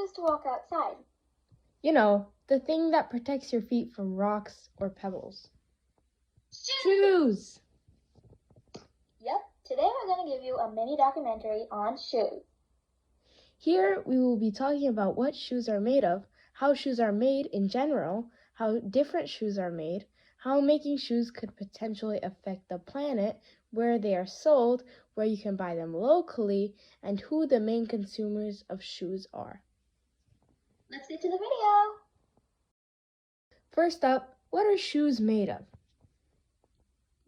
use to walk outside? You know, the thing that protects your feet from rocks or pebbles. Shoes! Yep, today we're going to give you a mini documentary on shoes. Here we will be talking about what shoes are made of, how shoes are made in general, how different shoes are made, how making shoes could potentially affect the planet, where they are sold, where you can buy them locally, and who the main consumers of shoes are. Let's get to the video. First up, what are shoes made of?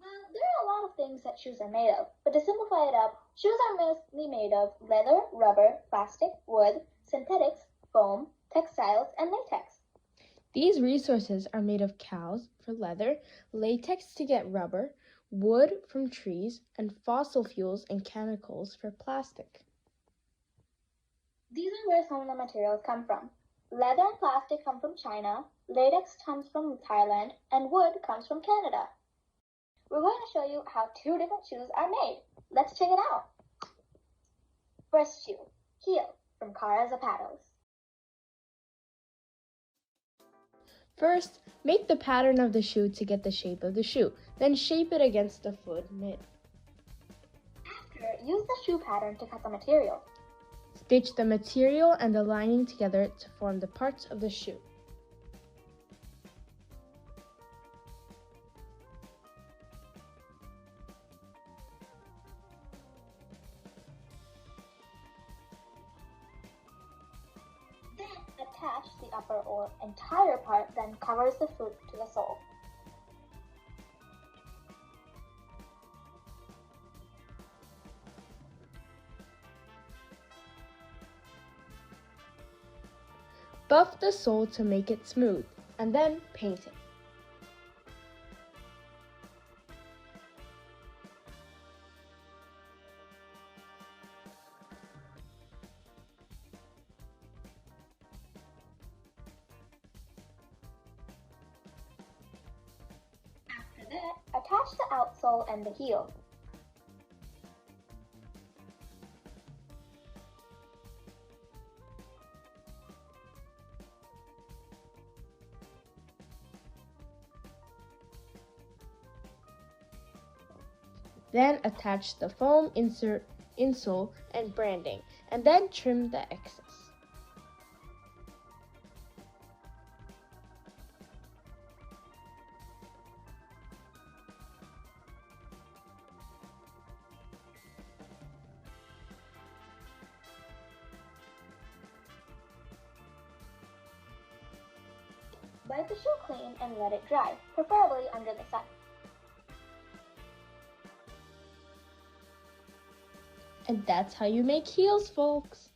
Well, there are a lot of things that shoes are made of, but to simplify it up, shoes are mostly made of leather, rubber, plastic, wood, synthetics, foam, textiles, and latex. These resources are made of cows for leather, latex to get rubber, wood from trees, and fossil fuels and chemicals for plastic. These are where some of the materials come from. Leather and plastic come from China, latex comes from Thailand, and wood comes from Canada. We're going to show you how 2 different shoes are made. Let's check it out. First shoe, heel, from Cara Zapatos. First, make the pattern of the shoe to get the shape of the shoe, then shape it against the foot mid. After, use the shoe pattern to cut the material. Stitch the material and the lining together to form the parts of the shoe. Then attach the upper or entire part that covers the foot to the sole. Buff the sole to make it smooth, and then paint it. After that, attach the outsole and the heel. Then attach the foam insole and branding, and then trim the excess. Wipe the shoe clean and let it dry, preferably under the sun. And that's how you make heels, folks.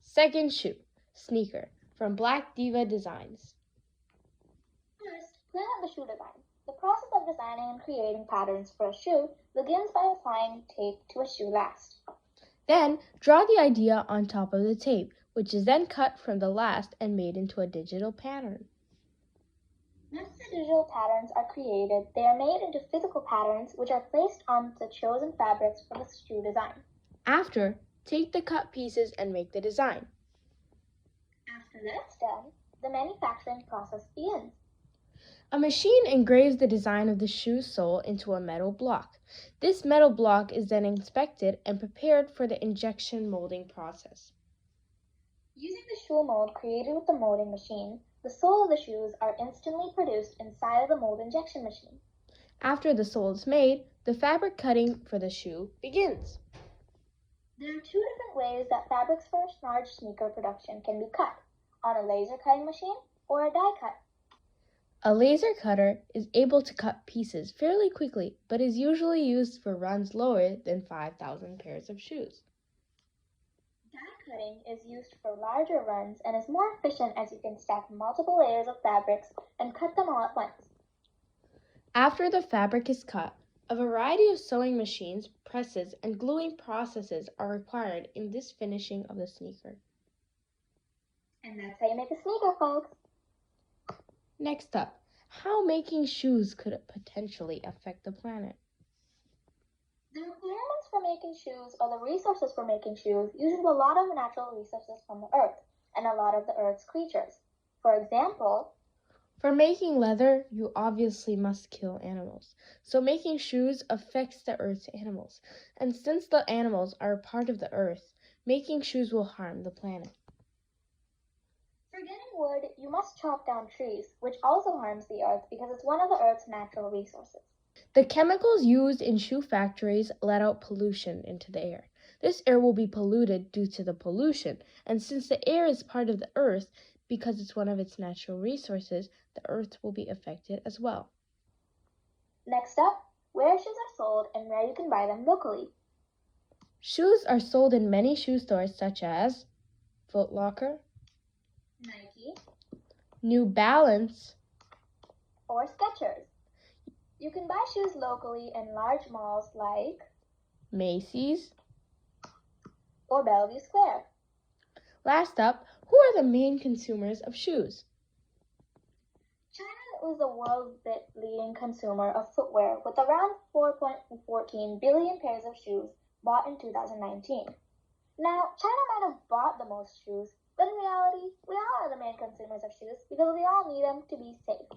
Second shoe, sneaker, from Black Diva Designs. First, plan out the shoe design. The process of designing and creating patterns for a shoe begins by applying tape to a shoe last. Then, draw the idea on top of the tape, which is then cut from the last and made into a digital pattern. Once the digital patterns are created, they are made into physical patterns which are placed on the chosen fabrics for the shoe design. After, take the cut pieces and make the design. After that's done, the manufacturing process begins. A machine engraves the design of the shoe sole into a metal block. This metal block is then inspected and prepared for the injection molding process. Using the shoe mold created with the molding machine, the sole of the shoes are instantly produced inside of the mold injection machine. After the sole is made, the fabric cutting for the shoe begins. There are 2 different ways that fabrics for a large sneaker production can be cut, on a laser cutting machine or a die cut. A laser cutter is able to cut pieces fairly quickly, but is usually used for runs lower than 5,000 pairs of shoes. Die cutting is used for larger runs and is more efficient as you can stack multiple layers of fabrics and cut them all at once. After the fabric is cut, a variety of sewing machines, presses, and gluing processes are required in this finishing of the sneaker. And that's how you make a sneaker, folks. Next up, how making shoes could potentially affect the planet. The requirements for making shoes or the resources for making shoes uses a lot of natural resources from the earth and a lot of the earth's creatures. For example, For making leather, you obviously must kill animals. So making shoes affects the earth's animals. And since the animals are a part of the earth, making shoes will harm the planet. for getting wood, you must chop down trees, which also harms the earth because it's one of the earth's natural resources. The chemicals used in shoe factories let out pollution into the air. This air will be polluted due to the pollution, and since the air is part of the earth, because it's one of its natural resources, the earth will be affected as well. Next up, where shoes are sold and where you can buy them locally. Shoes are sold in many shoe stores such as Foot Locker, Nike, New Balance, or Skechers. You can buy shoes locally in large malls like Macy's. or Bellevue Square. Last up, who are the main consumers of shoes? China is the world's leading consumer of footwear with around 4.14 billion pairs of shoes bought in 2019. Now, China might have bought the most shoes, but in reality, we all are the main consumers of shoes because we all need them to be safe.